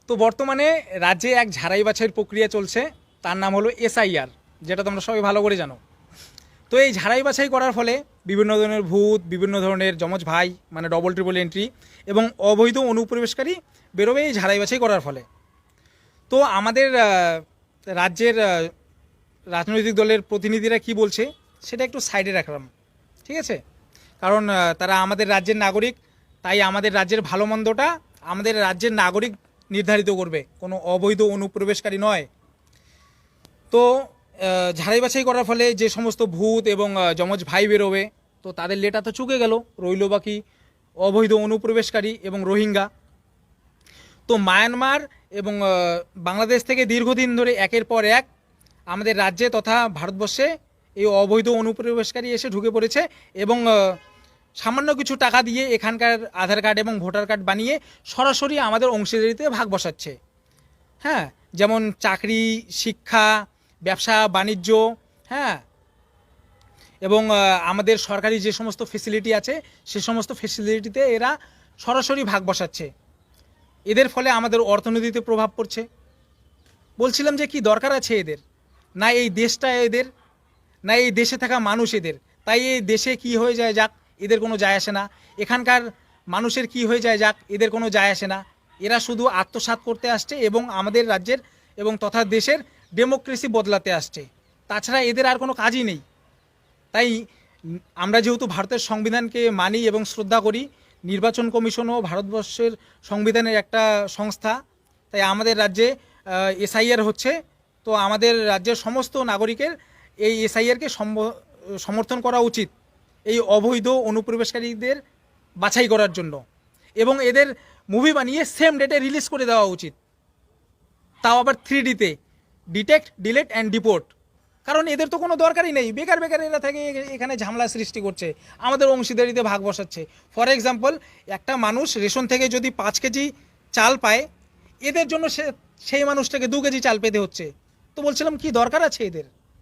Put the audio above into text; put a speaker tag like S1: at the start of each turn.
S1: তো বর্তমানে রাজ্যে এক ঝাড়াই বাছাইয়ের প্রক্রিয়া চলছে, তার নাম হলো এসআইআর, যেটা তোমরা সবাই ভালো করে জানো। তো এই ঝাড়াই বাছাই করার ফলে বিভিন্ন ধরনের ভূত, বিভিন্ন ধরনের যমজ ভাই মানে ডবল ট্রিপল এন্ট্রি এবং অবৈধ অনুপ্রবেশকারী বেরোবে এই ঝাড়াই বাছাই করার ফলে। তো আমাদের রাজ্যের রাজনৈতিক দলের প্রতিনিধিরা কি বলছে সেটা একটু সাইডে রাখলাম, ঠিক আছে? কারণ তারা আমাদের রাজ্যের নাগরিক, তাই আমাদের রাজ্যের ভালো মন্দটা আমাদের রাজ্যের নাগরিক নির্ধারিত করবে, কোনো অবৈধ অনুপ্রবেশকারী নয়। তো ঝাড়াই বাছাই করার ফলে যে সমস্ত ভূত এবং যমজ ভাই বেরোবে, তো তাদের লেটা তো চুকে গেল, রইল বাকি অবৈধ অনুপ্রবেশকারী এবং রোহিঙ্গা। তো মায়ানমার এবং বাংলাদেশ থেকে দীর্ঘদিন ধরে একের পর এক আমাদের রাজ্যে তথা ভারতবর্ষে এই অবৈধ অনুপ্রবেশকারী এসে ঢুকে পড়েছে এবং সামান্য কিছু টাকা দিয়ে এখানকার আধার কার্ড এবং ভোটার কার্ড বানিয়ে সরাসরি আমাদের অংশীদারিতে ভাগ বসাচ্ছে। হ্যাঁ, যেমন চাকরি, শিক্ষা, ব্যবসা বাণিজ্য, হ্যাঁ, এবং আমাদের সরকারি যে সমস্ত ফেসিলিটি আছে সে সমস্ত ফেসিলিটিতে এরা সরাসরি ভাগ বসাচ্ছে। এদের ফলে আমাদের অর্থনীতিতে প্রভাব পড়ছে। বলছিলাম যে কি দরকার আছে এদের, না এই দেশটা এদের, না এই দেশে থাকা মানুষ এদের। তাই এই দেশে কি হয়ে যায় যাক এদের কোনো যায় আসে না, এখানকার মানুষের কি হয়ে যায় যাক এদের কোনো যায় আসে না। এরা শুধু আত্মসাৎ করতে আসছে এবং আমাদের রাজ্যের এবং তথা দেশের ডেমোক্রেসি বদলাতে আসছে, তাছাড়া এদের আর কোনো কাজই নেই। তাই আমরা যেহেতু ভারতের সংবিধানকে মানি এবং শ্রদ্ধা করি, নির্বাচন কমিশনও ভারতবর্ষের সংবিধানের একটা সংস্থা, তাই আমাদের রাজ্যে এসআইআর হচ্ছে। তো আমাদের রাজ্যের সমস্ত নাগরিকের এই এসআইআরকে সমর্থন করা উচিত এই অবৈধ অনুপ্রবেশকারীদের বাছাই করার জন্য, এবং এদের মুভি বানিয়ে সেম ডেটে রিলিজ করে দেওয়া উচিত, তাও আবার 3Dতে, ডিটেক্ট, ডিলেট অ্যান্ড ডিপোর্ট। কারণ এদের তো কোনো দরকারই নেই, বেকার বেকার এরা থেকে এখানে ঝামেলা সৃষ্টি করছে, আমাদের অংশীদারিতে ভাগ বসাচ্ছে। ফর এক্সাম্পল, একটা মানুষ রেশন থেকে যদি 5 কেজি চাল পায়, এদের জন্য সেই মানুষটাকে 2 কেজি চাল পেতে হচ্ছে। তো বলছিলাম কি দরকার আছে এদের।